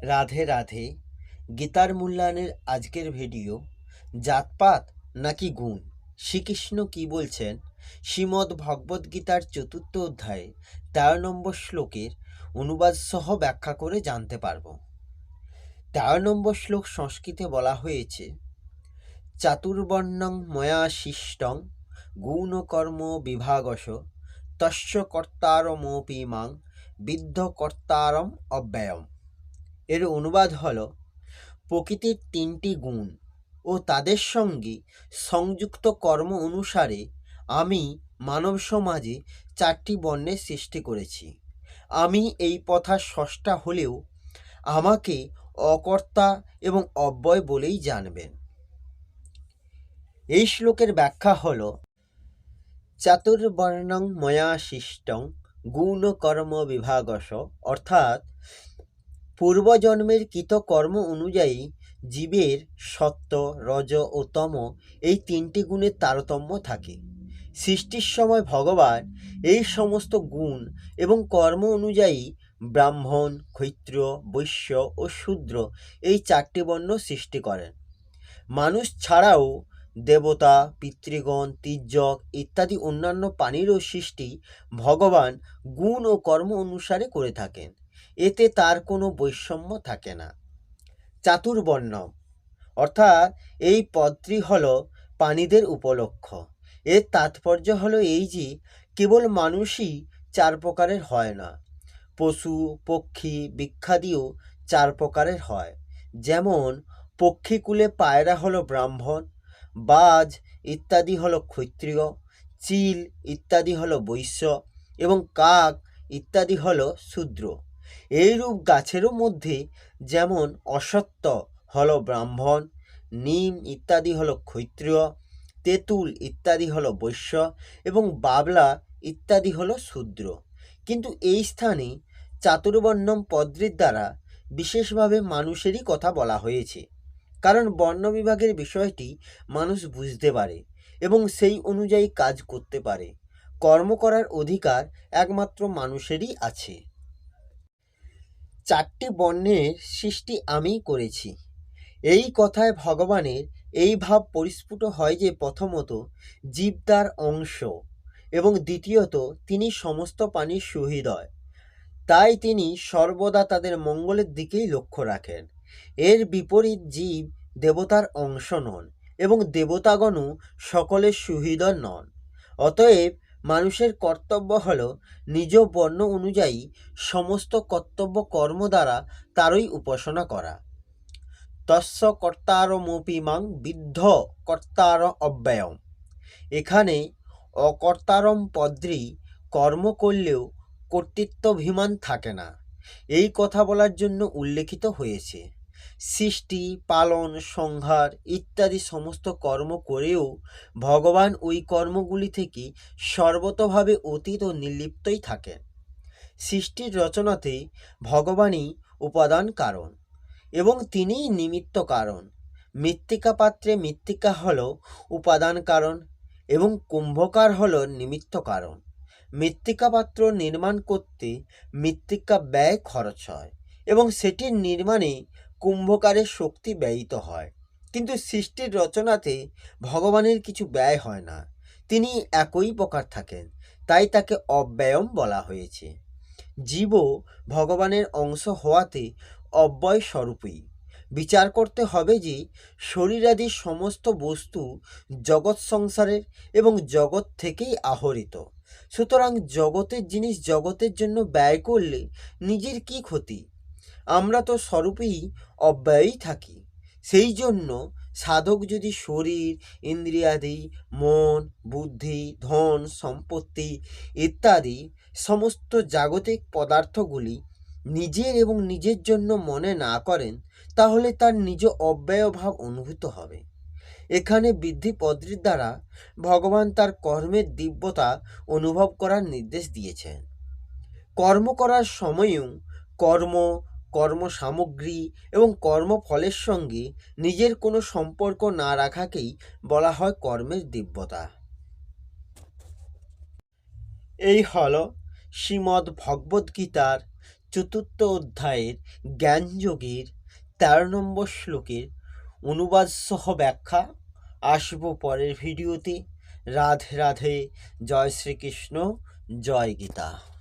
রাধে রাধে। গীতার মূল্যায়নের আজকের ভিডিও, জাতপাত নাকি গুণ, শ্রীকৃষ্ণ কি বলছেন শ্রীমদ্ ভগবদ্ গীতার ৪র্থ অধ্যায়ে ১৩ নম্বর শ্লোকের অনুবাদ সহ ব্যাখ্যা করে জানতে পারব। ১৩ নম্বর শ্লোক সংস্কৃতে বলা হয়েছে, চাতুর্বর্ণং ময়া সৃষ্টং গুণকর্ম বিভাগশ তস্য কর্তারমপি মাং বিদ্ধ কর্তারম অব্যয়ম। এর অনুবাদ হল, প্রকৃতির ৩টি গুণ ও তাদের সঙ্গে সংযুক্ত কর্ম অনুসারে আমি মানব সমাজে ৪টি বর্ণের সৃষ্টি করেছি। আমি এই পথার স্রষ্টা হলেও আমাকে অকর্তা এবং অব্যয় বলেই জানবেন। এই শ্লোকের ব্যাখ্যা হল, চাতুর্বর্ণং ময়া সৃষ্টং গুণকর্ম বিভাগশ, অর্থাৎ পূর্বজন্মের কৃত কর্ম অনুযায়ী জীবের সত্ত্ব, রজ ও তম এই ৩টি গুণের তারতম্য থাকে। সৃষ্টির সময় ভগবান এই সমস্ত গুণ এবং কর্ম অনুযায়ী ব্রাহ্মণ, ক্ষত্রিয়, বৈশ্য ও শূদ্র এই ৪টি বর্ণ সৃষ্টি করেন। মানুষ ছাড়াও দেবতা, পিতৃগণ, তির্যক ইত্যাদি অন্যান্য প্রাণীরও সৃষ্টি ভগবান গুণ ও কর্ম অনুসারে করে থাকেন। এতে তার কোনো বৈষম্য থাকে না। চাতুর্বর্ণ অর্থাৎ এই পদটি হল প্রাণীদের উপলক্ষ। এর তাৎপর্য হলো এই যে কেবল মানুষই ৪ প্রকারের হয় না, পশু, পক্ষী, বৃক্ষাদিও ৪ প্রকারের হয়। যেমন পক্ষীকুলে পায়রা হলো ব্রাহ্মণ, বাজ ইত্যাদি হলো ক্ষত্রিয়, চিল ইত্যাদি হলো বৈশ্য এবং কাক ইত্যাদি হলো শূদ্র। এইরূপ গাছেরও মধ্যে যেমন অশ্বত্থ হলো ব্রাহ্মণ, নিম ইত্যাদি হলো ক্ষত্রিয়, তেঁতুল ইত্যাদি হলো বৈশ্য এবং বাবলা ইত্যাদি হলো শূদ্র। কিন্তু এই স্থানে চাতুর্বর্ণম পদটির দ্বারা বিশেষভাবে মানুষেরই কথা বলা হয়েছে, কারণ বর্ণ বিভাগের বিষয়টি মানুষ বুঝতে পারে এবং সেই অনুযায়ী কাজ করতে পারে। কর্ম করার অধিকার একমাত্র মানুষেরই আছে। ৪টি বর্ণের সৃষ্টি আমিই করেছি, এই কথায় ভগবানের এই ভাব পরিস্ফুট হয় যে প্রথমত জীব তার অংশ এবং দ্বিতীয়ত তিনি সমস্ত প্রাণীর সুহৃদয়, তাই তিনি সর্বদা তাদের মঙ্গলের দিকেই লক্ষ্য রাখেন। এর বিপরীত জীব দেবতার অংশ নন এবং দেবতাগণও সকলের সুহৃদয় নন। অতএব মানুষের কর্তব্য হল নিজ বর্ণ অনুযায়ী সমস্ত কর্তব্য কর্ম দ্বারা তারই উপাসনা করা। তস্য কর্তারমপি মাং বিদ্ধ কর্তার অব্যয়ম। এখানে অকর্তারম পদটি কর্ম করলেও কর্তৃত্বাভিমান থাকে না, এই কথা বলার জন্য উল্লেখিত হয়েছে। সৃষ্টি, পালন, সংহার ইত্যাদি সমস্ত কর্ম করেও ভগবান ওই কর্মগুলি থেকে সর্বতোভাবে অতীত ও নির্লিপ্তই থাকেন। সৃষ্টির রচনাতে ভগবানই উপাদান কারণ এবং তিনিই নিমিত্ত কারণ। মৃত্তিকা পাত্রে মৃত্তিকা হল উপাদান কারণ এবং কুম্ভকার হল নিমিত্ত কারণ। মৃত্তিকা পাত্র নির্মাণ করতে মৃত্তিকা ব্যয় খরচ হয় এবং সেটির নির্মাণে কুম্ভকারের শক্তি ব্যয়িত হয়। কিন্তু সৃষ্টির রচনাতে ভগবানের কিছু ব্যয় হয় না, তিনি একই প্রকার থাকেন, তাই তাকে অব্যয়ম বলা হয়েছে। জীবও ভগবানের অংশ হওয়াতে অব্যয় স্বরূপই। বিচার করতে হবে যে শরীরাদি সমস্ত বস্তু জগৎ সংসারের এবং জগৎ থেকেই আহরিত। সুতরাং জগতের জিনিস জগতের জন্য ব্যয় করলে নিজের কি ক্ষতি? আমরা তো স্বরূপেই অব্যয়ই থাকি। সেই জন্য সাধক যদি শরীর, ইন্দ্রিয়াদি, মন, বুদ্ধি, ধন, সম্পত্তি ইত্যাদি সমস্ত জাগতিক পদার্থগুলি নিজের এবং নিজের জন্য মনে না করেন, তাহলে তার নিজ অব্যয়ভাব অনুভূত হবে। এখানে বৃদ্ধি পদটির দ্বারা ভগবান তার কর্মের দিব্যতা অনুভব করার নির্দেশ দিয়েছেন। কর্ম করার সময়ও কর্ম, কর্ম সামগ্রী এবং কর্মফলের সঙ্গে নিজের কোনো সম্পর্ক না রাখাকেই বলা হয় কর্মের দিব্যতা। এই হল শ্রীমদ্ ভগবদ্গীতার চতুর্থ অধ্যায়ের জ্ঞানযোগীর ১৩ নম্বর শ্লোকের অনুবাদ সহ ব্যাখ্যা আসবো পরের ভিডিওতে। রাধে রাধে, জয় শ্রীকৃষ্ণ, জয় গীতা।